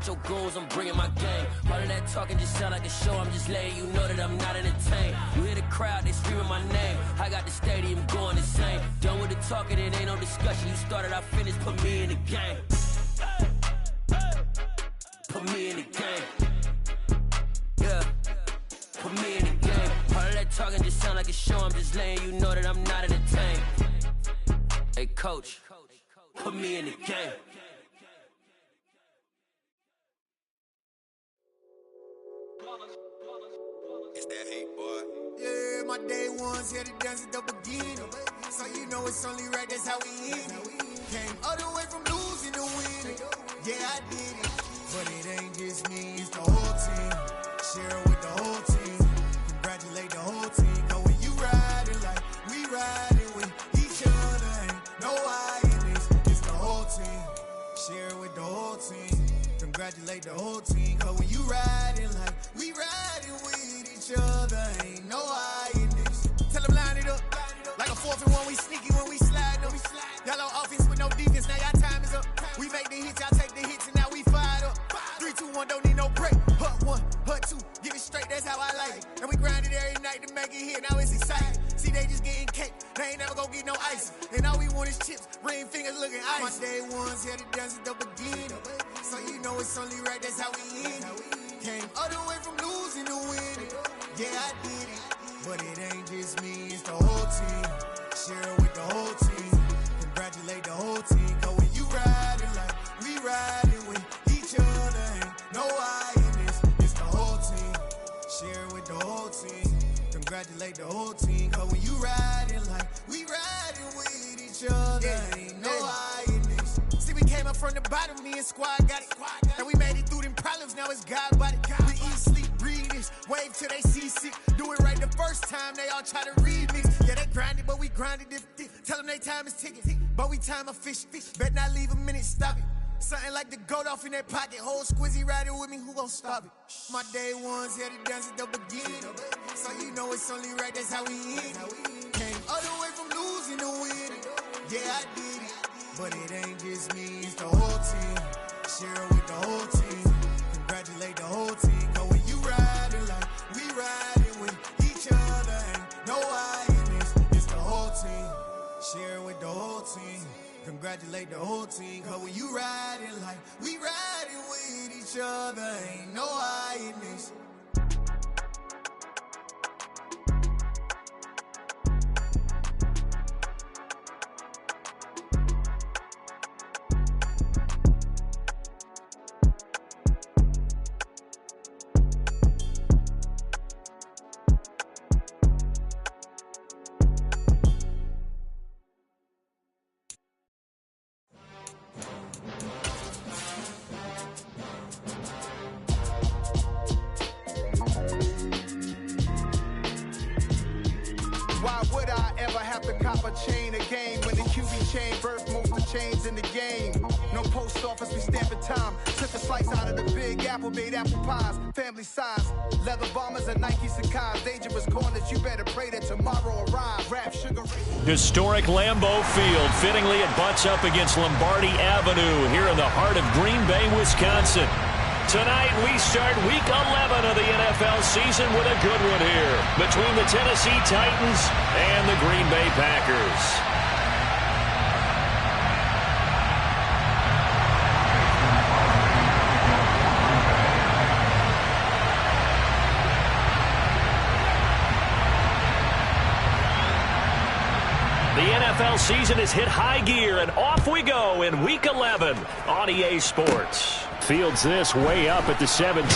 your goons, I'm bringing my gang. All of that talking just sound like a show, I'm just letting you know that I'm not entertained. You hear the crowd, they screaming my name. I got the stadium going insane. Done with the talking, it ain't no discussion. You started, I finished, put me in the game. Put me in the game. Yeah, put me in the game. All of that talking just sound like a show, I'm just letting you know that I'm not entertained. Hey coach, put me in the game. It's that hate, boy. Yeah, my day ones here to dance at the beginning. So you know it's only right, that's how we end it. Came all the way from losing to winning. Yeah, I did it. But it ain't just me, it's the whole team. Share with the whole team. Congratulate the whole team. Cause when you riding like we riding with each other, ain't no I in this. It's the whole team. Share with the whole team. Congratulate the whole team. Cause when you riding like we riding with each other, ain't no I in this. Tell them line it up. Like a 4th and 1, we sneaky when we slide up. Y'all on offense with no defense, now y'all time is up. We make the hits, y'all take the hits, and now we fired up. 3, 2, 1, don't need no break. Hut 1, hut 2, get it straight, that's how I like it. And we grind it every night to make it hit, now it's exciting. See, they just getting cake, they ain't never gonna get no ice. And all we want is chips, ring fingers looking ice. My day ones here to dance at the beginning. So you know it's only right, that's how we end it. Came all the way from losing to winning. Yeah, I did it. But it ain't just me, it's the whole team. Share with the whole team. Congratulate the whole team. Cause when you riding like we riding with each other, ain't no I in this. It's the whole team. Share with the whole team. Congratulate the whole team. Cause when you riding like we riding with each other, ain't no I in this. See, we came up from the bottom, me and squad got it. And we made it through them problems, now it's God body. We eat, sleep, breathe this, wave till they see sick. Do it right the first time, they all try to remix. Yeah, they grinded, but we grinded it. Tell them they time is ticking, but we time a fish. Bet not leave a minute, stop it. Something like the goat off in that pocket. Whole squizzy riding with me, who gon' stop it? My day ones here to dance at the beginning. So you know it's only right, that's how we end it. Came all the way from losing to winning. Yeah, I did it. But it ain't just me, it's the whole team. Share with the whole team. Congratulate the whole team. Cause when you riding like we riding with each other, ain't no I in this. It's the whole team. Share with the whole team. Congratulate the whole team. Cause when you riding like we riding with each other, ain't no I in this. Why would I ever have to cop a chain again when the QB chain birthed most of the chains in the game? No post office, we stamping time. Took a slice out of the Big Apple, made apple pies, family size. Leather bombers and Nike Sacai's. Dangerous corners, you better pray that tomorrow arrive. Rap Sugar Ray. Historic Lambeau Field. Fittingly, it butts up against Lombardi Avenue here in the heart of Green Bay, Wisconsin. Tonight, we start Week 11 of the NFL season with a good one here between the Tennessee Titans and the Green Bay Packers. The NFL season has hit high gear, and off we go in Week 11 on EA Sports. Fields this way up at the 17. The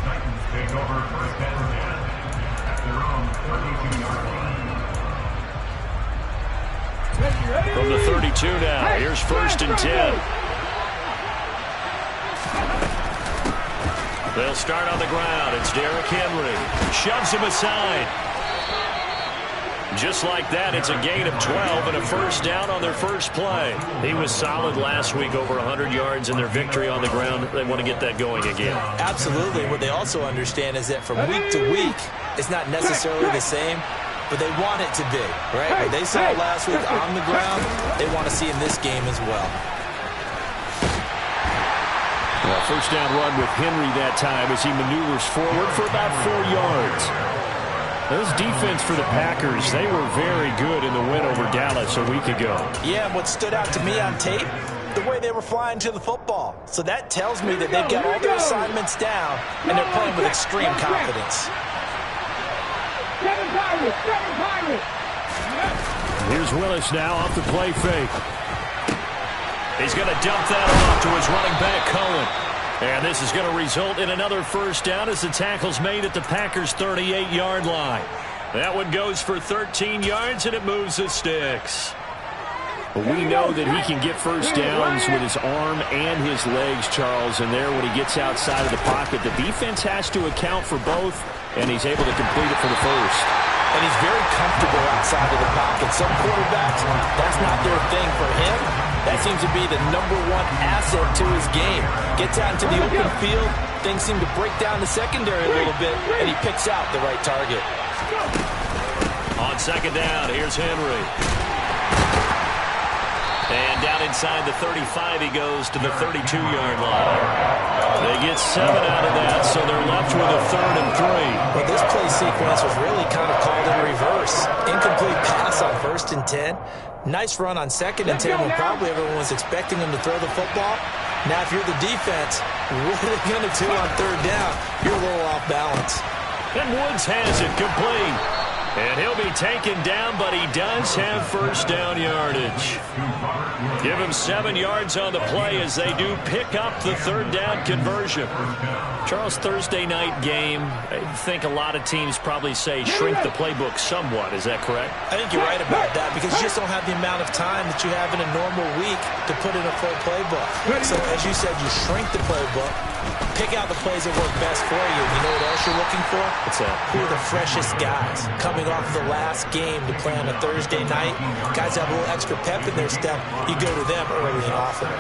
Titans take over first and 10 at their own 32-yard line. From the 32 now, here's first and 10. They'll start on the ground. It's Derrick Henry. Shoves him aside. Just like that, it's a gain of 12 and a first down on their first play. He was solid last week, over 100 yards in their victory on the ground. They want to get that going again. Absolutely. What they also understand is that from week to week, it's not necessarily the same, but they want it to be, right? What they saw last week on the ground, they want to see in this game as well. Well, first down run with Henry that time as he maneuvers forward for about 4 yards. This defense for the Packers, they were very good in the win over Dallas a week ago. Yeah, and what stood out to me on tape, the way they were flying to the football. So that tells me that they've got all their assignments down, and they're playing with extreme confidence. Here's Willis now off the play fake. He's going to dump that off to his running back, Cohen. And this is going to result in another first down as the tackle's made at the Packers' 38-yard line. That one goes for 13 yards, and it moves the sticks. We know that he can get first downs with his arm and his legs, Charles, and there when he gets outside of the pocket, the defense has to account for both, and he's able to complete it for the first. And he's very comfortable outside of the pocket. Some quarterbacks, that's not their thing. For him, that seems to be the #1 asset to his game. Gets out into the open field, things seem to break down the secondary a little bit, and he picks out the right target. On second down, here's Henry. And down inside the 35, he goes to the 32-yard line. They get 7 out of that, so they're left with a 3rd and 3. Well, this play sequence was really kind of called in reverse. Incomplete pass on 1st and 10. Nice run on 2nd and 10 when probably everyone was expecting him to throw the football. Now, if you're the defense, what are they going to do on 3rd down? You're a little off balance. And Woods has it complete. And he'll be taken down, but he does have first down yardage. Give him 7 yards on the play as they do pick up the 3rd down conversion. Charles, Thursday night game, I think a lot of teams probably say shrink the playbook somewhat. Is that correct? I think you're right about that because you just don't have the amount of time that you have in a normal week to put in a full playbook. So, as you said, you shrink the playbook, pick out the plays that work best for you. You know what else you're looking for? What's that? Who are the freshest guys coming off the last game to play on a Thursday night? Guys have a little extra pep in their step. You go to them early and often.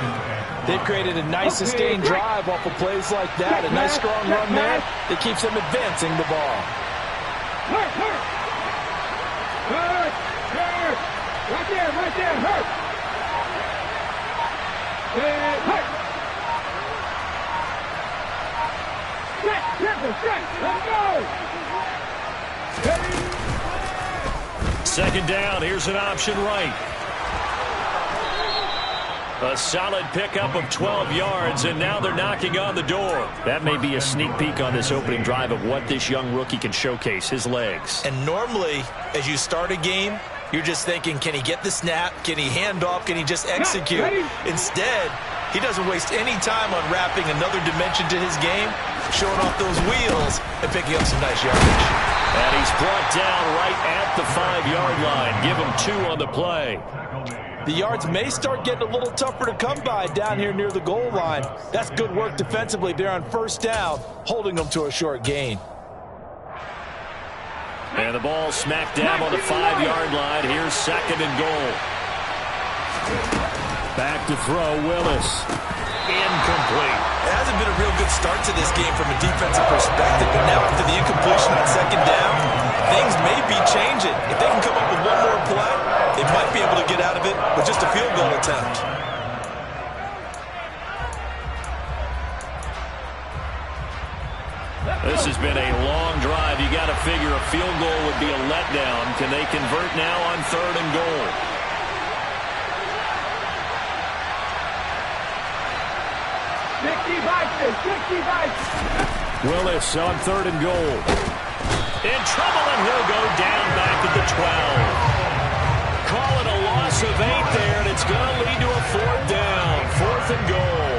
They've created a nice sustained drive off of plays like that. A nice strong run there that keeps them advancing the ball. Right there, hurt. Let's go. Second down, here's an option right. A solid pickup of 12 yards, and now they're knocking on the door. That may be a sneak peek on this opening drive of what this young rookie can showcase, his legs. And normally, as you start a game, you're just thinking, can he get the snap? Can he hand off? Can he just execute? Instead, he doesn't waste any time unwrapping another dimension to his game, showing off those wheels and picking up some nice yardage. And he's brought down right at the 5-yard line. Give him 2 on the play. The yards may start getting a little tougher to come by down here near the goal line. That's good work defensively there on first down, holding them to a short gain. And the ball smack dab on the 5-yard line. Here's 2nd and goal. Back to throw, Willis. Incomplete. It hasn't been a real good start to this game from a defensive perspective, but now after the incompletion on 2nd down, things may be changing. If they can come up with one more play, they might be able to get out of it with just a field goal attempt. This has been a long drive. You got to figure a field goal would be a letdown. Can they convert now on 3rd and goal? Willis on 3rd and goal. In trouble, and he'll go down back at the 12. Call it a loss of 8 there, and it's going to lead to a 4th down. 4th and goal.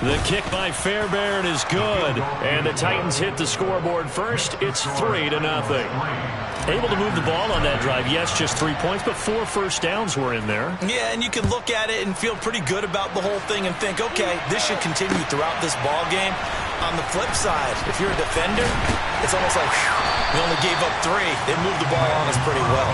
The kick by Fairbairn is good, and the Titans hit the scoreboard first. It's 3-0. Able to move the ball on that drive. Yes, just 3 points, but 4 first downs were in there. Yeah, and you can look at it and feel pretty good about the whole thing and think, okay, this should continue throughout this ball game. On the flip side, if you're a defender, it's almost like, whew, we only gave up 3. They moved the ball on us pretty well.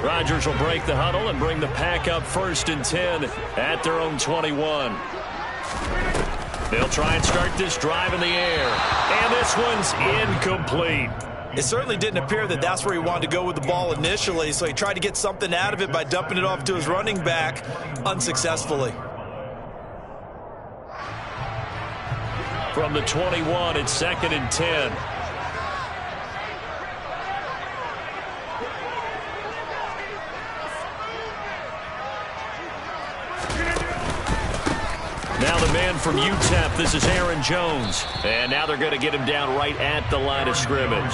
Rodgers will break the huddle and bring the Pack up 1st and 10 at their own 21. They'll try and start this drive in the air. And this one's incomplete. It certainly didn't appear that that's where he wanted to go with the ball initially, so he tried to get something out of it by dumping it off to his running back unsuccessfully. From the 21, it's 2nd and 10. Now the man from UTEP, this is Aaron Jones. And now they're going to get him down right at the line of scrimmage.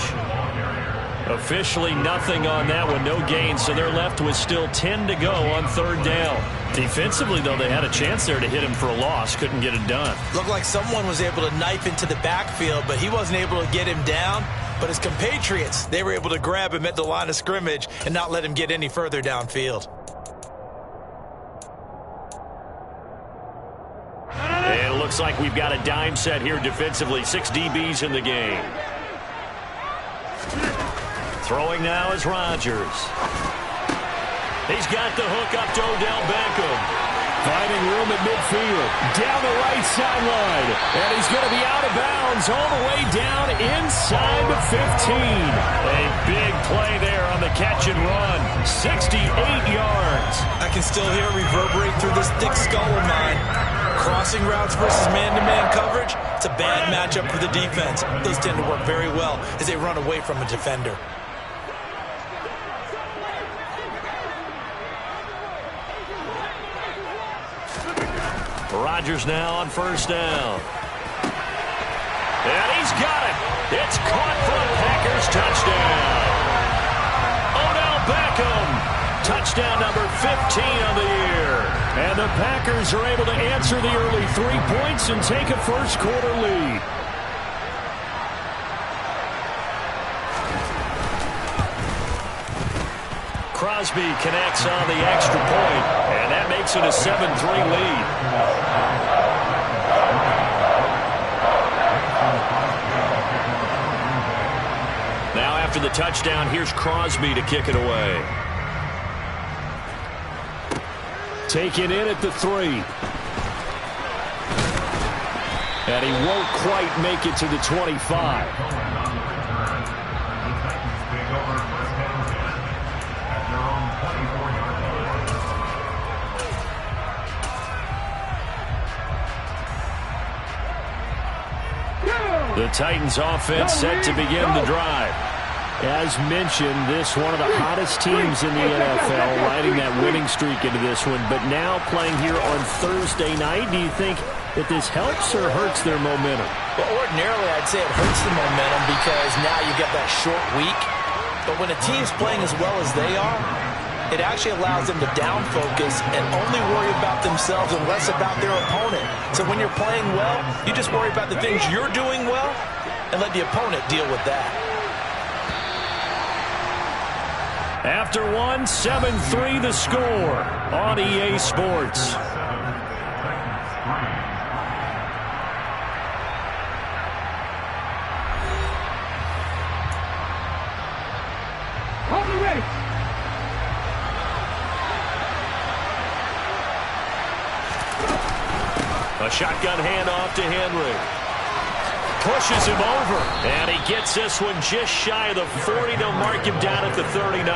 Officially nothing on that one, no gain, so they're left with still 10 to go on 3rd down. Defensively, though, they had a chance there to hit him for a loss. Couldn't get it done. Looked like someone was able to knife into the backfield, but he wasn't able to get him down. But his compatriots, they were able to grab him at the line of scrimmage and not let him get any further downfield. And it looks like we've got a dime set here defensively. 6 DBs in the game. Throwing now is Rodgers. He's got the hook up to Odell Beckham. Finding room at midfield. Down the right sideline. And he's going to be out of bounds all the way down inside the 15. A big play there on the catch and run. 68 yards. I can still hear it reverberate through this thick skull of mine. Crossing routes versus man-to-man coverage, it's a bad matchup for the defense. Those tend to work very well as they run away from a defender. Rodgers now on 1st down. And he's got it. It's caught for a Packers touchdown. Odell Beckham. Touchdown number 15 on the year. And the Packers are able to answer the early 3 points and take a first-quarter lead. Crosby connects on the extra point, and that makes it a 7-3 lead. Now after the touchdown, here's Crosby to kick it away. Taken in at the 3. And he won't quite make it to the 25. The Titans offense set to begin the drive. As mentioned, this one of the hottest teams in the NFL, riding that winning streak into this one, but now playing here on Thursday night. Do you think that this helps or hurts their momentum? Well, ordinarily, I'd say it hurts the momentum because now you get that short week. But when a team's playing as well as they are, it actually allows them to down focus and only worry about themselves and less about their opponent. So when you're playing well, you just worry about the things you're doing well and let the opponent deal with that. After one, 7-3 the score on EA Sports. Hold the race. A shotgun handoff to Henry. Pushes him over, and he gets this one just shy of the 40. They'll mark him down at the 39.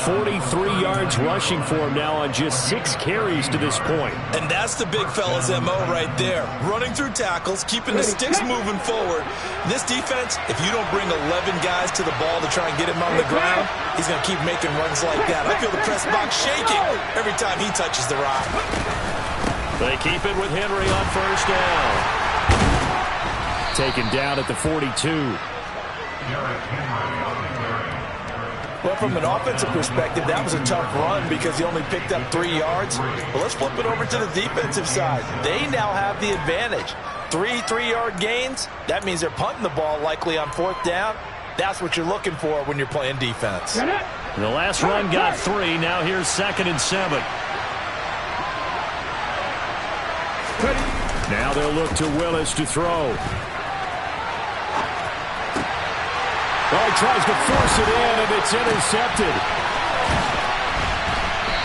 43 yards rushing for him now on just 6 carries to this point. And that's the big fella's MO right there. Running through tackles, keeping the sticks moving forward. This defense, if you don't bring 11 guys to the ball to try and get him on the ground, he's going to keep making runs like that. I feel the press box shaking every time he touches the rock. They keep it with Henry on 1st down. Taken down at the 42. Well, from an offensive perspective, that was a tough run because he only picked up 3 yards. But let's flip it over to the defensive side. They now have the advantage. 3 3-yard gains. That means they're punting the ball likely on 4th down. That's what you're looking for when you're playing defense. The last run got 3. Now here's 2nd and 7. Now they'll look to Willis to throw. Oh, he tries to force it in, and it's intercepted.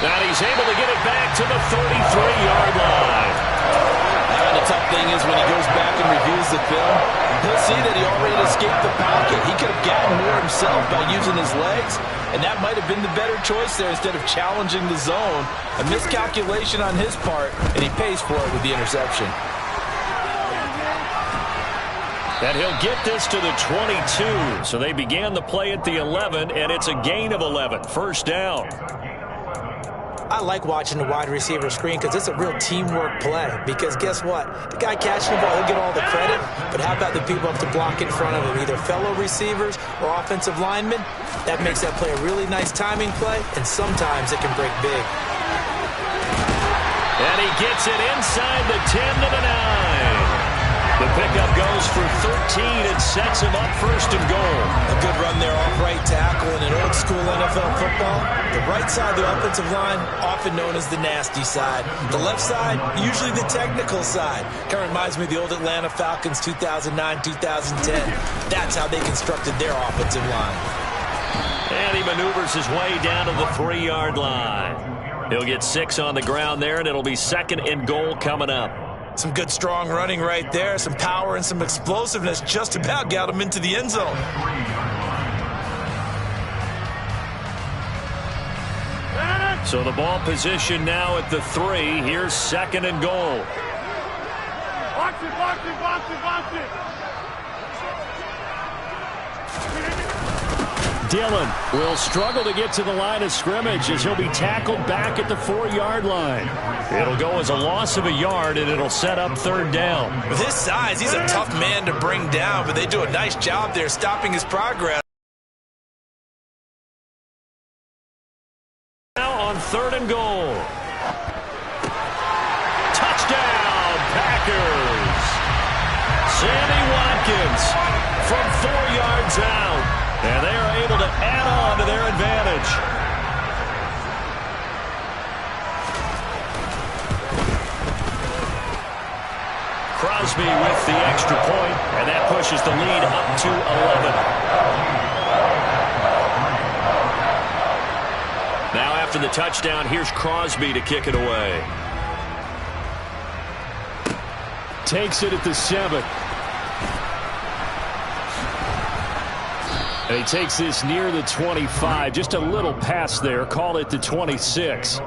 And he's able to get it back to the 33-yard line. And the tough thing is when he goes back and reviews the film, he'll see that he already escaped the pocket. He could have gotten more himself by using his legs, and that might have been the better choice there instead of challenging the zone. A miscalculation on his part, and he pays for it with the interception. And he'll get this to the 22. So they began the play at the 11, and it's a gain of 11. First down. I like watching the wide receiver screen because it's a real teamwork play. Because guess what? The guy catching the ball, he'll get all the credit. But how about the people up to block in front of him, either fellow receivers or offensive linemen? That makes that play a really nice timing play, and sometimes it can break big. And he gets it inside the 10 to the 9. The pickup goes for 13 and sets him up first and goal. A good run there off right tackle in an old school NFL football. The right side of the offensive line, often known as the nasty side. The left side, usually the technical side. Kind of reminds me of the old Atlanta Falcons 2009-2010. That's how they constructed their offensive line. And he maneuvers his way down to the 3-yard line. He'll get 6 on the ground there, and it'll be second and goal coming up. Some good strong running right there. Some power and some explosiveness just about got him into the end zone. So the ball position now at the 3. Here's second and goal. Box it, box it, box it, box it. Dillon will struggle to get to the line of scrimmage as he'll be tackled back at the 4-yard line. It'll go as a loss of a yard, and it'll set up third down. With his size, he's a tough man to bring down, but they do a nice job there stopping his progress. Now on third and goal. Touchdown, Packers. Sammy Watkins from 4 yards out. And they are able to add on to their advantage. Crosby with the extra point, and that pushes the lead up to 11. Now after the touchdown, here's Crosby to kick it away. Takes it at the 7. And he takes this near the 25. Just a little pass there. Call it the 26.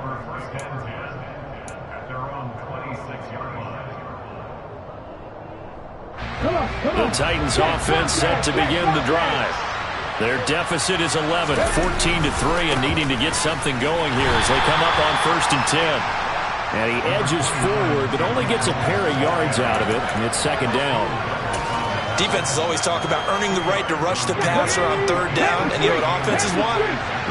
The Titans offense set to begin the drive. Their deficit is 11, 14-3, and needing to get something going here as they come up on first and 10. And he edges forward, but only gets a pair of yards out of it, and it's second down. Defenses always talk about earning the right to rush the passer on third down, and you know what offenses want?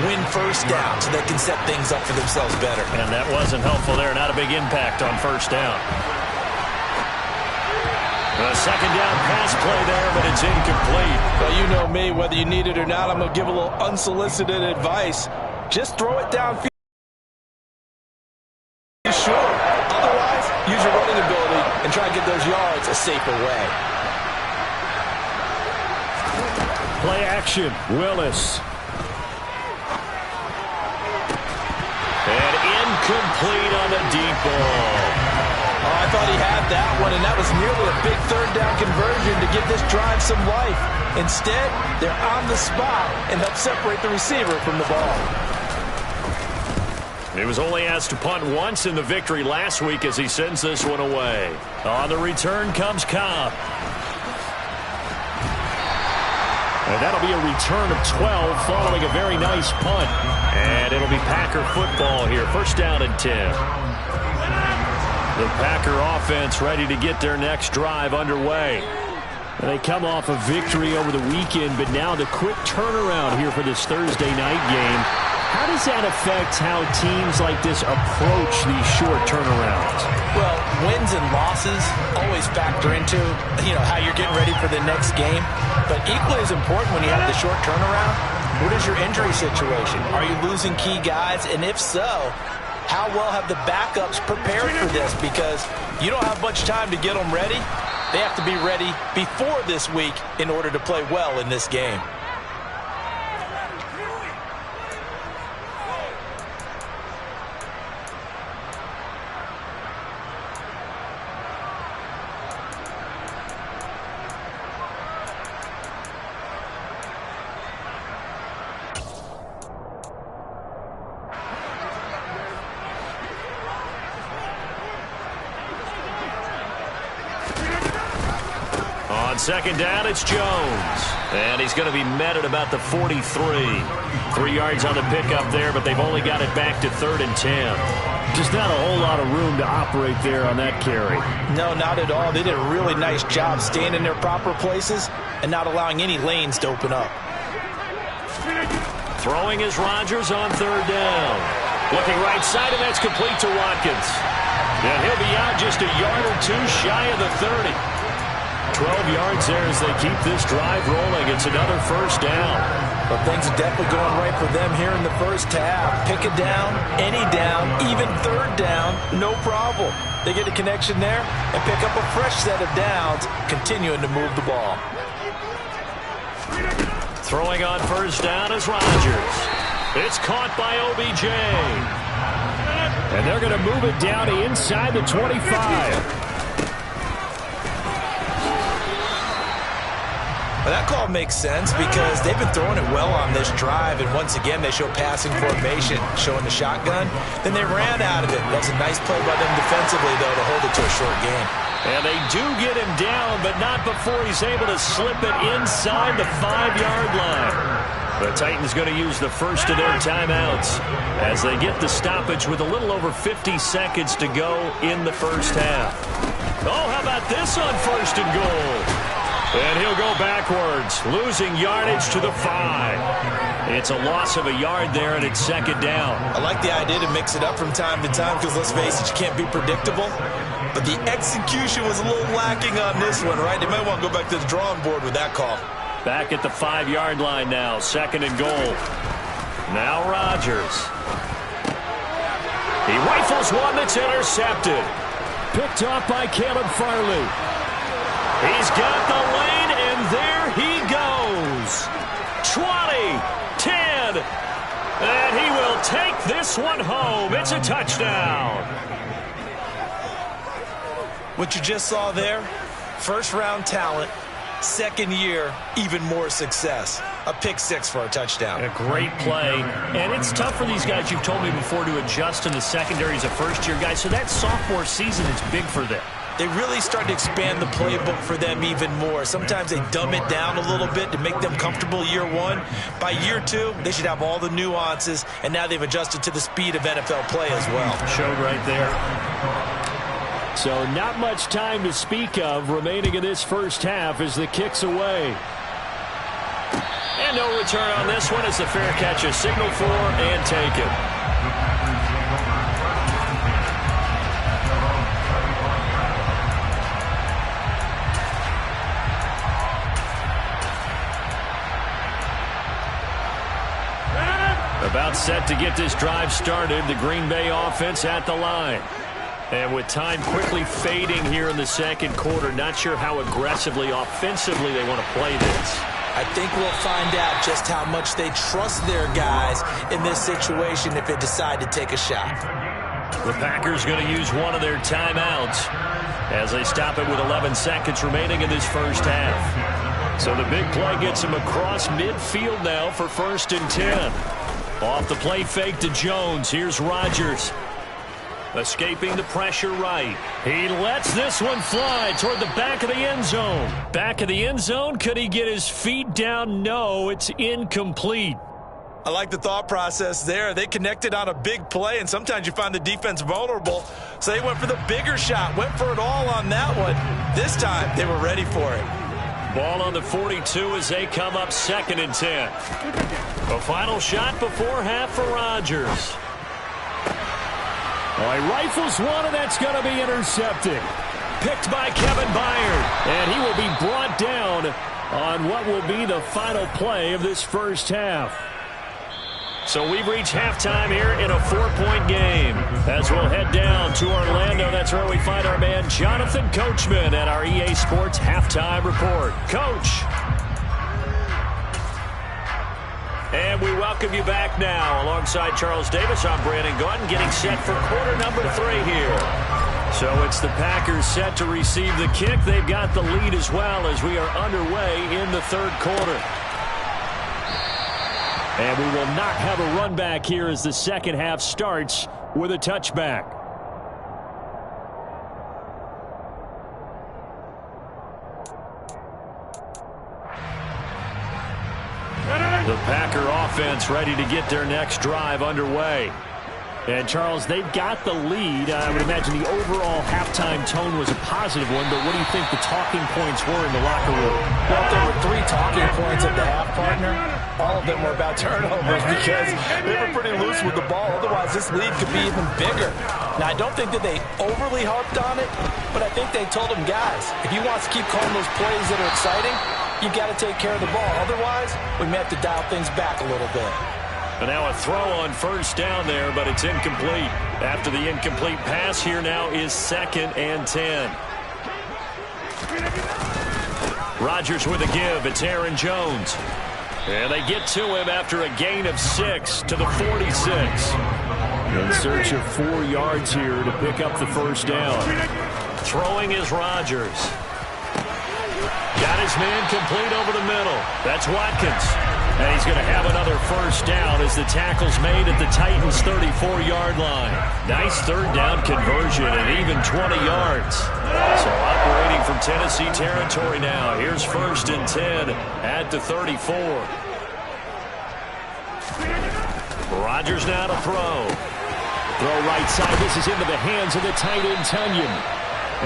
Win first down so they can set things up for themselves better. And that wasn't helpful there. Not a big impact on first down. A second down pass play there, but it's incomplete. Well, you know me, whether you need it or not, I'm going to give a little unsolicited advice. Just throw it downfield. Sure. Otherwise, use your running ability and try to get those yards a safer way. Play action, Willis. And incomplete on the deep ball. Oh, I thought he had that one, and that was nearly a big third down conversion to give this drive some life. Instead, they're on the spot and help separate the receiver from the ball. He was only asked to punt once in the victory last week as he sends this one away. On the return comes Cobb. And that'll be a return of 12 following a very nice punt. And it'll be Packer football here. First down and 10. The Packer offense ready to get their next drive underway. And they come off a victory over the weekend, but now the quick turnaround here for this Thursday night game. How does that affect how teams like this approach these short turnarounds? Well, wins and losses always factor into, how you're getting ready for the next game. But equally as important when you have the short turnaround, what is your injury situation? Are you losing key guys? And if so, how well have the backups prepared for this? Because you don't have much time to get them ready. They have to be ready before this week in order to play well in this game. second down, it's Jones. And he's going to be met at about the 43. 3 yards on the pickup there, but they've only got it back to 3rd and 10. Just not a whole lot of room to operate there on that carry. No, not at all. They did a really nice job staying in their proper places and not allowing any lanes to open up. Throwing is Rodgers on 3rd down. Looking right side, and that's complete to Watkins. And he'll be out just a yard or two shy of the 30. 12 yards there as they keep this drive rolling. It's another first down. But things are definitely going right for them here in the first half. Pick a down, any down, even 3rd down, no problem. They get a connection there and pick up a fresh set of downs, continuing to move the ball. Throwing on 1st down is Rodgers. It's caught by OBJ. And they're going to move it down to inside the 25. Well, that call makes sense because they've been throwing it well on this drive, and once again they show passing formation, showing the shotgun. Then they ran out of it. That's a nice play by them defensively, though, to hold it to a short gain. And they do get him down, but not before he's able to slip it inside the 5-yard line. The Titans going to use the first of their timeouts as they get the stoppage with a little over 50 seconds to go in the first half. Oh, how about this on 1st and goal? And he'll go backwards, losing yardage to the 5. It's a loss of a yard there, and it's 2nd down. I like the idea to mix it up from time to time because, let's face it, you can't be predictable. But the execution was a little lacking on this one, right? They might want to go back to the drawing board with that call. Back at the 5-yard line now, 2nd and goal. Now Rodgers. He rifles one that's intercepted. Picked off by Caleb Farley. He's got the lane, and there he goes. 20, 10, and he will take this one home. It's a touchdown. What you just saw there, first-round talent, 2nd year, even more success. A pick 6 for a touchdown. A great play. And it's tough for these guys, you've told me before, to adjust in the secondary as a first-year guy. So that sophomore season is big for them. They really started to expand the playbook for them even more. Sometimes they dumb it down a little bit to make them comfortable year 1. By year 2, they should have all the nuances, and now they've adjusted to the speed of NFL play as well. Showed right there. So not much time to speak of remaining in this first half as the kick's away. And no return on this one as the fair catch is signaled for and taken. About set to get this drive started, the Green Bay offense at the line. And with time quickly fading here in the 2nd quarter, not sure how aggressively, offensively they want to play this. I think we'll find out just how much they trust their guys in this situation if they decide to take a shot. The Packers going to use one of their timeouts as they stop it with 11 seconds remaining in this first half. So the big play gets him across midfield now for 1st and 10. Off the play fake to Jones. Here's Rodgers. Escaping the pressure right. He lets this one fly toward the back of the end zone. Back of the end zone. Could he get his feet down? No, it's incomplete. I like the thought process there. They connected on a big play, and sometimes you find the defense vulnerable. So they went for the bigger shot, went for it all on that one. This time, they were ready for it. Ball on the 42 as they come up 2nd and 10. A final shot before half for Rodgers. Oh, he rifles one, and that's going to be intercepted. Picked by Kevin Byard. And he will be brought down on what will be the final play of this first half. So we've reached halftime here in a 4-point game. As we'll head down to Orlando, that's where we find our man Jonathan Coachman at our EA Sports Halftime Report. Coach. And we welcome you back now. Alongside Charles Davis, I'm Brandon Gaudin, getting set for quarter number 3 here. So it's the Packers set to receive the kick. They've got the lead as well as we are underway in the 3rd quarter. And we will not have a run back here as the 2nd half starts with a touchback. The Packer offense ready to get their next drive underway. And, Charles, they've got the lead. I would imagine the overall halftime tone was a positive one, but what do you think the talking points were in the locker room? Well, there were 3 talking points at the half, partner. All of them were about turnovers because they were pretty loose with the ball. Otherwise, this lead could be even bigger. Now, I don't think that they overly harped on it, but I think they told them, guys, if you want to keep calling those plays that are exciting, you've got to take care of the ball. Otherwise, we may have to dial things back a little bit. And now a throw on first down there, but it's incomplete. After the incomplete pass, here now is 2nd and 10. Rodgers with a give. It's Aaron Jones. And they get to him after a gain of 6 to the 46. In search of 4 yards here to pick up the first down. Throwing is Rodgers. Got his man complete over the middle. That's Watkins. And he's going to have another first down as the tackle's made at the Titans' 34-yard line. Nice third down conversion and even 20 yards. So operating from Tennessee territory now. Here's 1st and 10 at the 34. Rodgers now to throw. Throw right side. This is into the hands of the tight end, Tunyon.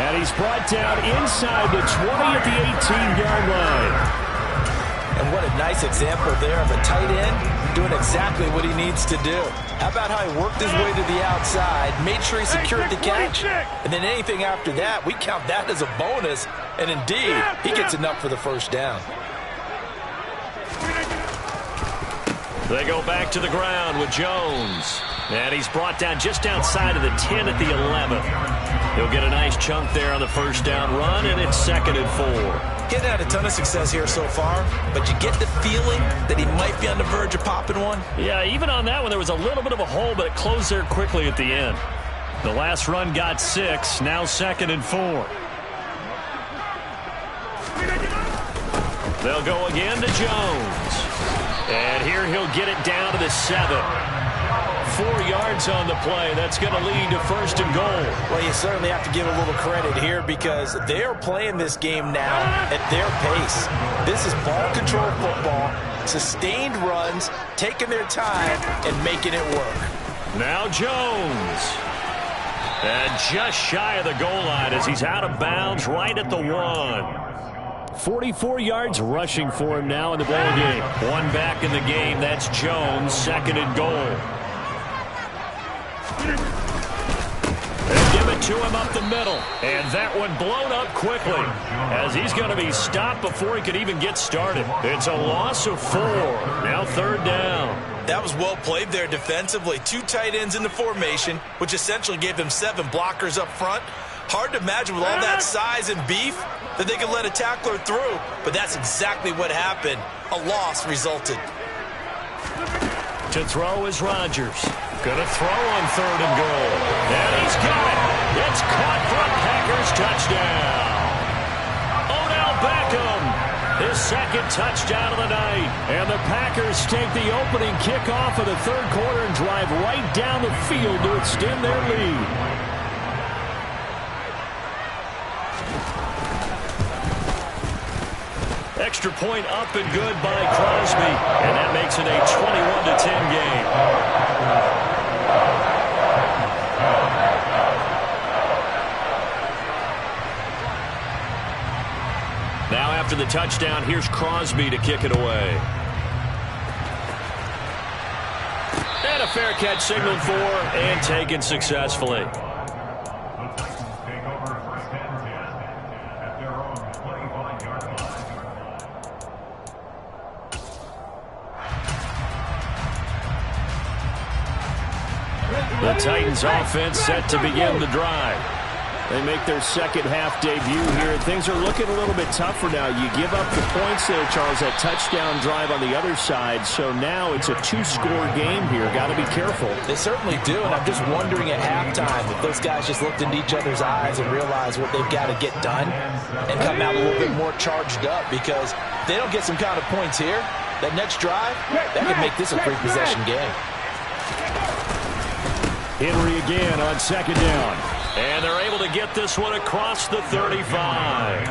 And he's brought down inside the 20 at the 18-yard line. And what a nice example there of a tight end doing exactly what he needs to do. How about how he worked his way to the outside, made sure he secured the catch, and then anything after that, we count that as a bonus. And indeed, he gets enough for the first down. They go back to the ground with Jones. And he's brought down just outside of the 10 at the 11. He'll get a nice chunk there on the first down run, and it's 2nd and 4. Getting had a ton of success here so far, but you get the feeling that he might be on the verge of popping one. Yeah, even on that one, there was a little bit of a hole, but it closed there quickly at the end. The last run got 6, now 2nd and 4. They'll go again to Jones. And here he'll get it down to the 7. 4 yards on the play. That's going to lead to 1st and goal. Well, you certainly have to give a little credit here because they are playing this game now at their pace. This is ball control football, sustained runs, taking their time and making it work. Now Jones. And just shy of the goal line as he's out of bounds right at the 1. 44 yards rushing for him now in the ball game. One back in the game. That's Jones, 2nd and goal. They give it to him up the middle. And that one blown up quickly as he's going to be stopped before he could even get started. It's a loss of 4. Now 3rd down. That was well played there defensively. 2 tight ends in the formation, which essentially gave them 7 blockers up front. Hard to imagine with all that size and beef that they could let a tackler through. But that's exactly what happened. A loss resulted. To throw is Rodgers. Gonna throw on 3rd and goal. And he's got it. It's caught for a Packers touchdown. Odell Beckham, his 2nd touchdown of the night. And the Packers take the opening kickoff of the 3rd quarter and drive right down the field to extend their lead. Extra point up and good by Crosby. And that makes it a 21-10 game. Now after the touchdown, here's Crosby to kick it away. And a fair catch signaled for and taken successfully. The Titans offense set to begin the drive. They make their 2nd half debut here. Things are looking a little bit tougher now. You give up the points there, Charles, that touchdown drive on the other side. So now it's a 2-score game here. Got to be careful. They certainly do, and I'm just wondering at halftime if those guys just looked into each other's eyes and realized what they've got to get done and come out a little bit more charged up, because if they don't get some kind of points here, that next drive, that could make this a 3-possession game. Henry again on 2nd down. And they're able to get this one across the 35.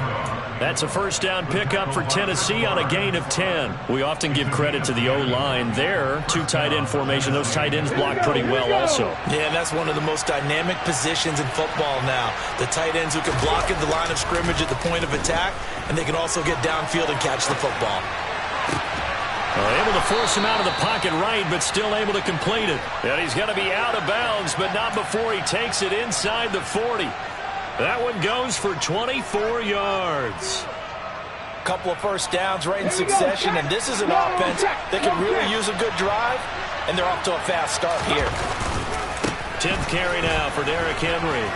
That's a first down pickup for Tennessee on a gain of 10. We often give credit to the O-line there. 2 tight end formation. Those tight ends block pretty well also. Yeah, and that's one of the most dynamic positions in football now. The tight ends who can block at the line of scrimmage at the point of attack, and they can also get downfield and catch the football. Able to force him out of the pocket right, but still able to complete it. And he's going to be out of bounds, but not before he takes it inside the 40. That one goes for 24 yards. Couple of first downs right in succession, and this is an offense that can really use a good drive, and they're off to a fast start here. 10th carry now for Derrick Henry.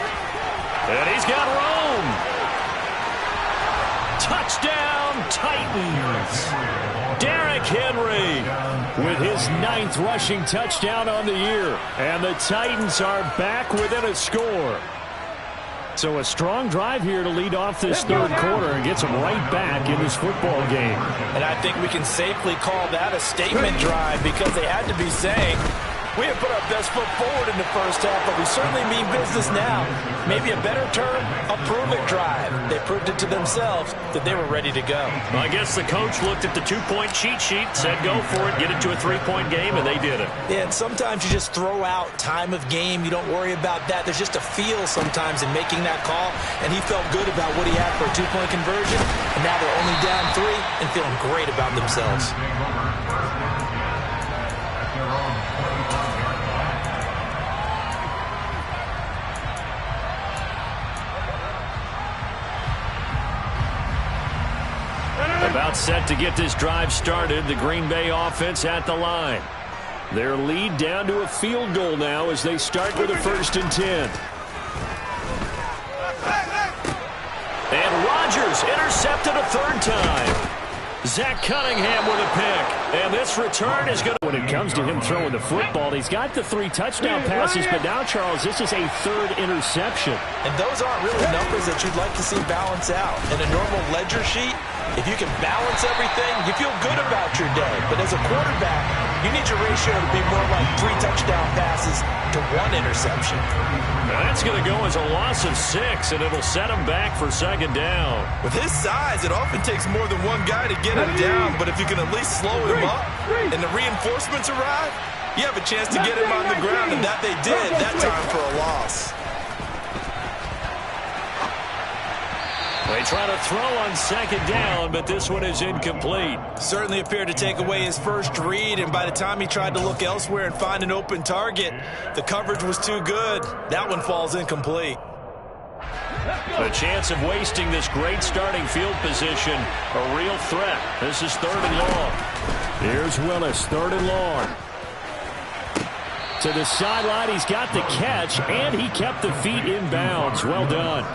And he's got room. Touchdown, Titans. Derrick Henry with his 9th rushing touchdown on the year. And the Titans are back within a score. So a strong drive here to lead off this third quarter and gets them right back in this football game. And I think we can safely call that a statement drive because they had to be saying, we have put our best foot forward in the first half, but we certainly mean business now. Maybe a better term, a prove-it drive. They proved it to themselves that they were ready to go. Well, I guess the coach looked at the 2-point cheat sheet, said go for it, get it to a 3-point game, and they did it. Yeah, and sometimes you just throw out time of game. You don't worry about that. There's just a feel sometimes in making that call, and he felt good about what he had for a 2-point conversion, and now they're only down 3 and feeling great about themselves. About set to get this drive started. The Green Bay offense at the line. Their lead down to a field goal now as they start with a 1st and 10. And Rodgers intercepted a 3rd time. Zach Cunningham with a pick. And this return is going to... When it comes to him throwing the football, he's got the 3 touchdown passes, but now, Charles, this is a 3rd interception. And those aren't really numbers that you'd like to see balance out. In a normal ledger sheet, if you can balance everything, you feel good about your day. But as a quarterback, you need your ratio to be more like 3 touchdown passes to 1 interception. Now that's going to go as a loss of 6, and it'll set him back for 2nd down. With his size, it often takes more than one guy to get him down. But if you can at least slow him up and the reinforcements arrive, you have a chance to get him on the ground, and that they did that time for a loss. They try to throw on 2nd down, but this one is incomplete. Certainly appeared to take away his first read, and by the time he tried to look elsewhere and find an open target, the coverage was too good. That one falls incomplete. The chance of wasting this great starting field position, a real threat. This is 3rd and long. Here's Willis, 3rd and long. To the sideline, he's got the catch, and he kept the feet in bounds. Well done.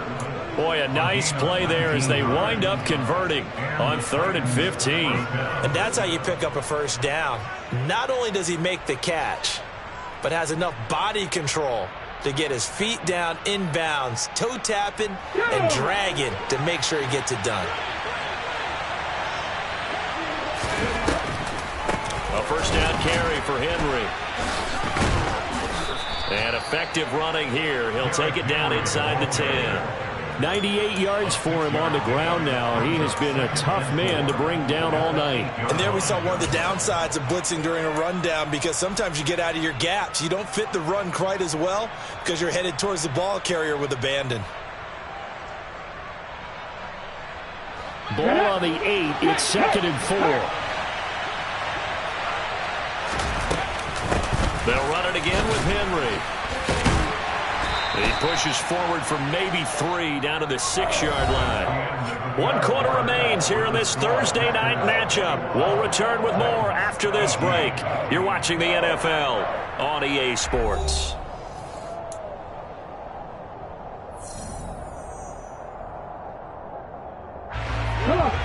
Boy, a nice play there as they wind up converting on 3rd and 15. And that's how you pick up a first down. Not only does he make the catch, but has enough body control to get his feet down inbounds, toe tapping and dragging to make sure he gets it done. A first down carry for Henry. And effective running here. He'll take it down inside the 10. 98 yards for him on the ground now. He has been a tough man to bring down all night. And there we saw one of the downsides of blitzing during a rundown, because sometimes you get out of your gaps. You don't fit the run quite as well because you're headed towards the ball carrier with abandon. Ball on the 8. It's 2nd and 4. They'll run it again with Henry. He pushes forward for maybe 3 down to the 6-yard line. 1 quarter remains here in this Thursday night matchup. We'll return with more after this break. You're watching the NFL on EA Sports.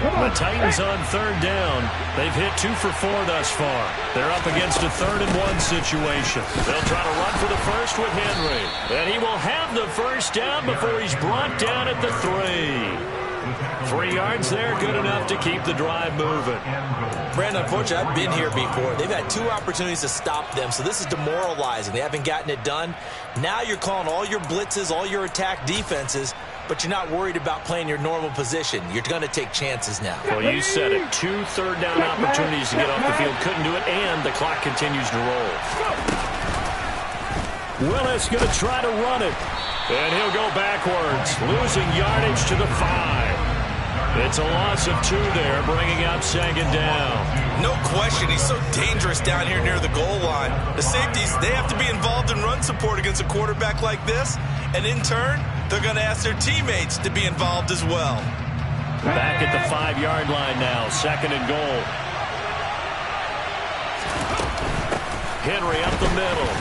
The Titans on 3rd down. They've hit 2 for 4 thus far. They're up against a 3rd and 1 situation. They'll try to run for the first with Henry. And he will have the first down before he's brought down at the 3. 3 yards there, good enough to keep the drive moving. Brandon, unfortunately, I've been here before. They've had 2 opportunities to stop them, so this is demoralizing. They haven't gotten it done. Now you're calling all your blitzes, all your attack defenses, but you're not worried about playing your normal position. You're going to take chances now. Well, you said it. 2 third-down opportunities to get off the field. Couldn't do it, and the clock continues to roll. Willis going to try to run it. And he'll go backwards, losing yardage to the 5. It's a loss of 2 there, bringing up 2nd down. No question, he's so dangerous down here near the goal line. The safeties, they have to be involved in run support against a quarterback like this. And in turn, they're going to ask their teammates to be involved as well. Back at the 5-yard line now, 2nd and goal. Henry up the middle.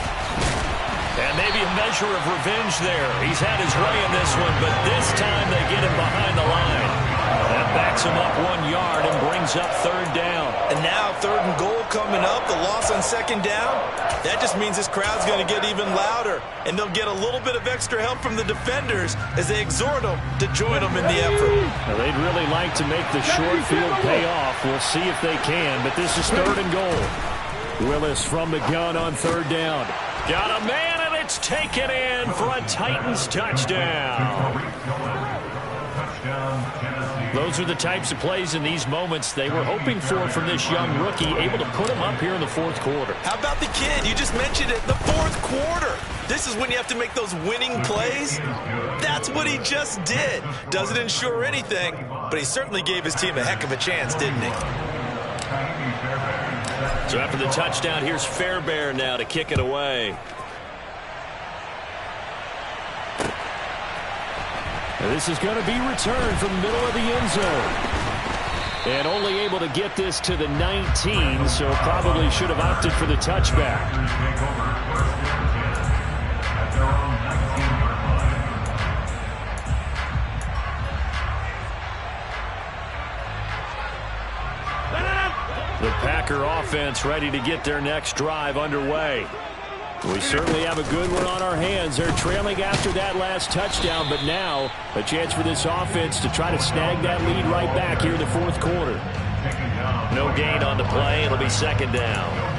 And maybe a measure of revenge there. He's had his way in this one, but this time they get him behind the line. That backs him up 1 yard and brings up 3rd down. And now 3rd and goal coming up, the loss on 2nd down. That just means this crowd's going to get even louder, and they'll get a little bit of extra help from the defenders as they exhort them to join them in the effort. Now, they'd really like to make the short field pay off. We'll see if they can, but this is 3rd and goal. Willis from the gun on 3rd down. Got a man, and it's taken in for a Titans touchdown. Those are the types of plays in these moments they were hoping for from this young rookie, able to put him up here in the 4th quarter. How about the kid? You just mentioned it, the 4th quarter. This is when you have to make those winning plays. That's what he just did. Doesn't ensure anything, but he certainly gave his team a heck of a chance, didn't he? So after the touchdown, here's Fairbairn now to kick it away. This is going to be returned from the middle of the end zone. And only able to get this to the 19, so probably should have opted for the touchback. The Packer offense ready to get their next drive underway. We certainly have a good one on our hands. They're trailing after that last touchdown, but now a chance for this offense to try to snag that lead right back here in the 4th quarter. No gain on the play. It'll be 2nd down.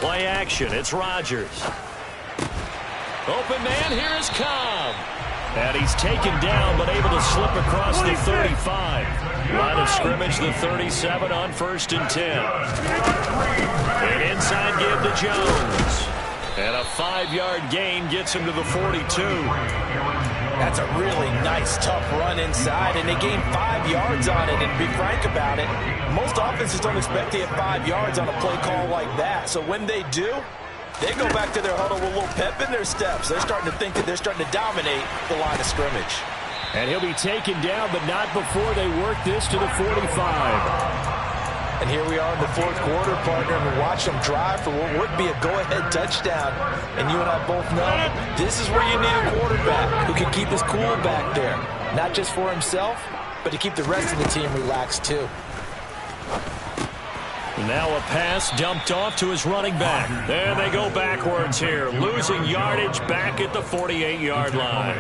Play action. It's Rodgers. Open man. Here is Cobb. And he's taken down, but able to slip across the 35. Line of scrimmage, the 37 on 1st and 10. An inside give to Jones. And a 5-yard gain gets him to the 42. That's a really nice, tough run inside, and they gained 5 yards on it. And to be frank about it, most offenses don't expect to get 5 yards on a play call like that. So when they do, they go back to their huddle with a little pep in their steps. They're starting to think that they're starting to dominate the line of scrimmage. And he'll be taken down, but not before they work this to the 45. And here we are in the 4th quarter, partner, and we watch them drive for what would be a go-ahead touchdown. And you and I both know this is where you need a quarterback who can keep his cool back there. Not just for himself, but to keep the rest of the team relaxed too. Now a pass dumped off to his running back. There they go backwards here, losing yardage back at the 48-yard line.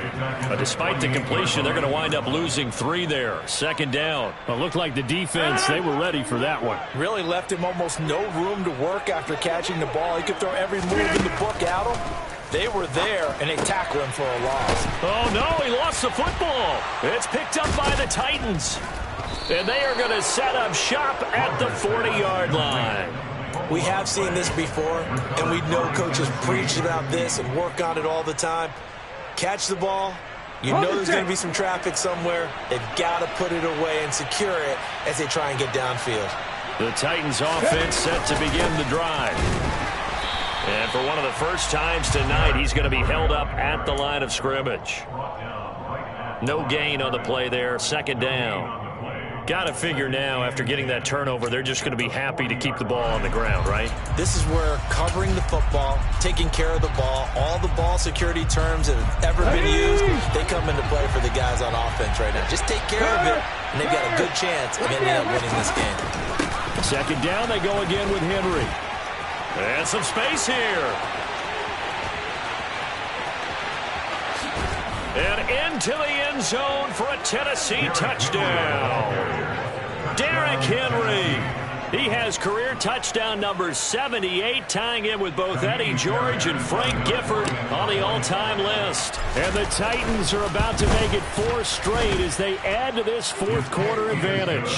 But despite the completion, they're going to wind up losing 3 there. 2nd down. Well, it looked like the defense, they were ready for that one. Really left him almost no room to work after catching the ball. He could throw every move in the book at him. They were there, and they tackled him for a loss. Oh, no, he lost the football. It's picked up by the Titans. And they are going to set up shop at the 40-yard line. We have seen this before, and we know coaches preach about this and work on it all the time. Catch the ball. You know there's going to be some traffic somewhere. They've got to put it away and secure it as they try and get downfield. The Titans offense set to begin the drive. And for one of the first times tonight, he's going to be held up at the line of scrimmage. No gain on the play there. 2nd down. Got to figure now, after getting that turnover, they're just going to be happy to keep the ball on the ground, right? This is where covering the football, taking care of the ball, all the ball security terms that have ever been used, they come into play for the guys on offense right now. Just take care of it, and they've got a good chance of ending up winning this game. 2nd down, they go again with Henry. And some space here. And into the end zone for a Tennessee touchdown. Derrick Henry. He has career touchdown number 78, tying in with both Eddie George and Frank Gifford on the all-time list. And the Titans are about to make it 4 straight as they add to this fourth-quarter advantage.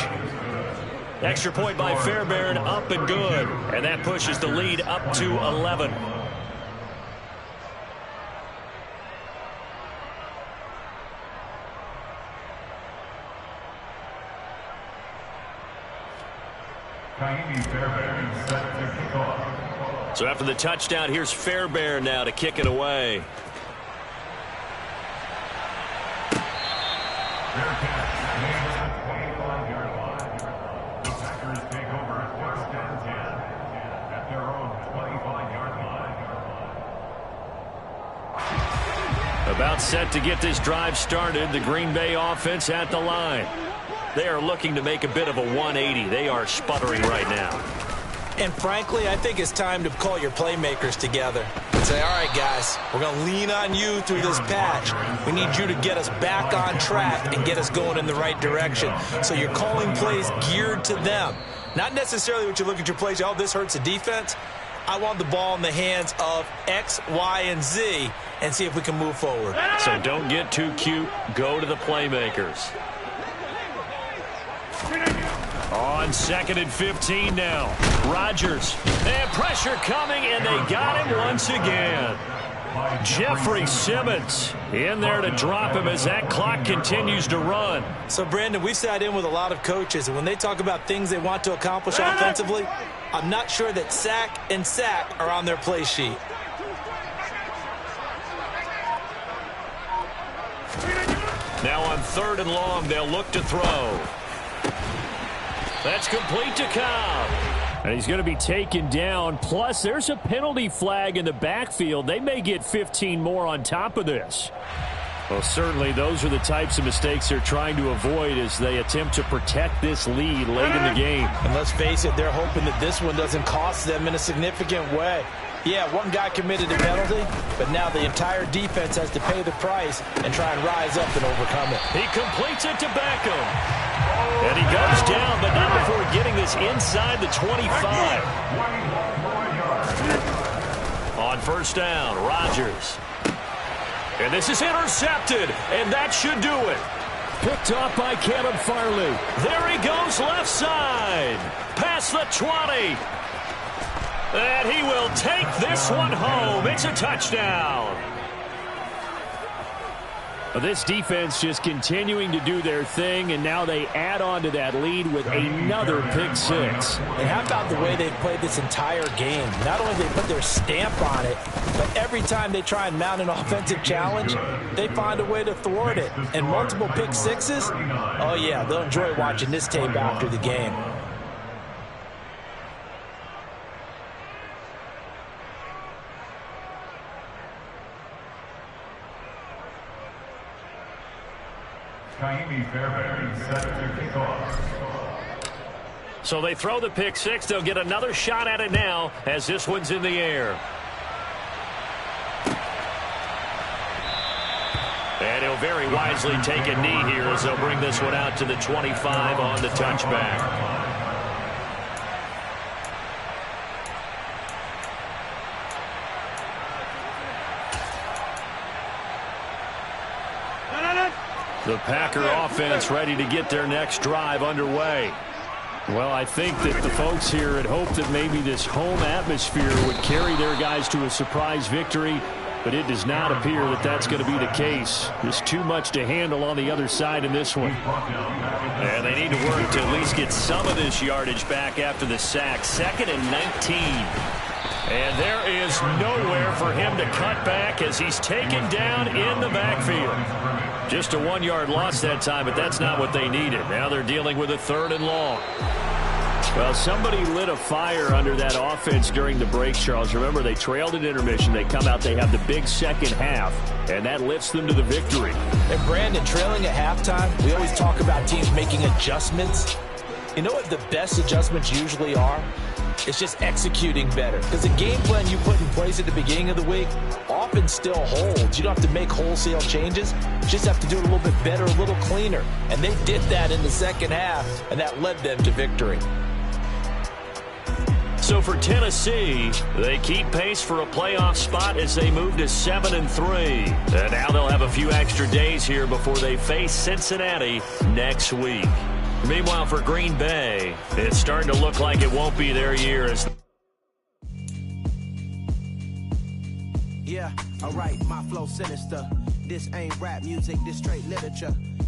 Extra point by Fairbairn, up and good. And that pushes the lead up to 11. So after the touchdown, here's Fairbairn now to kick it away. About set to get this drive started. The Green Bay offense at the line. They are looking to make a bit of a 180. They are sputtering right now. And frankly, I think it's time to call your playmakers together and say, all right, guys, we're going to lean on you through this patch. We need you to get us back on track and get us going in the right direction. So you're calling plays geared to them. Not necessarily what you look at your plays, oh, this hurts the defense. I want the ball in the hands of X, Y, and Z and see if we can move forward. So don't get too cute. Go to the playmakers. On 2nd and 15 now. Rodgers. And pressure coming, and they got him once again. Jeffrey Simmons in there to drop him as that clock continues to run. So, Brandon, we've sat in with a lot of coaches, and when they talk about things they want to accomplish offensively, I'm not sure that sack and sack are on their play sheet. Now on 3rd and long, they'll look to throw. That's complete to Cobb. And he's going to be taken down. Plus, there's a penalty flag in the backfield. They may get 15 more on top of this. Well, certainly those are the types of mistakes they're trying to avoid as they attempt to protect this lead late in the game. And let's face it, they're hoping that this one doesn't cost them in a significant way. Yeah, one guy committed a penalty, but now the entire defense has to pay the price and try and rise up and overcome it. He completes it to Beckham. And he goes down, but not before getting this inside the 25. On 1st down, Rodgers. And this is intercepted, and that should do it. Picked off by Caleb Farley. There he goes left side. Past the 20. And he will take this one home. It's a touchdown. This defense just continuing to do their thing, and now they add on to that lead with another pick 6. And how about the way they've played this entire game? Not only do they put their stamp on it, but every time they try and mount an offensive challenge, they find a way to thwart it. And multiple pick 6s, oh yeah, they'll enjoy watching this tape after the game. So they throw the pick 6. They'll get another shot at it now as this one's in the air. And he'll very wisely take a knee here as they'll bring this one out to the 25 on the touchback. The Packer offense ready to get their next drive underway. Well, I think that the folks here had hoped that maybe this home atmosphere would carry their guys to a surprise victory, but it does not appear that that's going to be the case. There's too much to handle on the other side in this one. And they need to work to at least get some of this yardage back after the sack. 2nd and 19. And there is nowhere for him to cut back as he's taken down in the backfield. Just a 1-yard loss that time, but that's not what they needed. Now they're dealing with a 3rd and long. Well, somebody lit a fire under that offense during the break, Charles. Remember, they trailed at intermission. They come out, they have the big second half, and that lifts them to the victory. And, Brandon, trailing at halftime, we always talk about teams making adjustments. You know what the best adjustments usually are? It's just executing better. Because the game plan you put in place at the beginning of the week, offense still holds. You don't have to make wholesale changes. You just have to do it a little bit better, a little cleaner. And they did that in the second half, and that led them to victory. So for Tennessee, they keep pace for a playoff spot as they move to 7-3. And now they'll have a few extra days here before they face Cincinnati next week. Meanwhile, for Green Bay, it's starting to look like it won't be their year as... Yeah, alright, my flow sinister. This ain't rap music, this straight literature.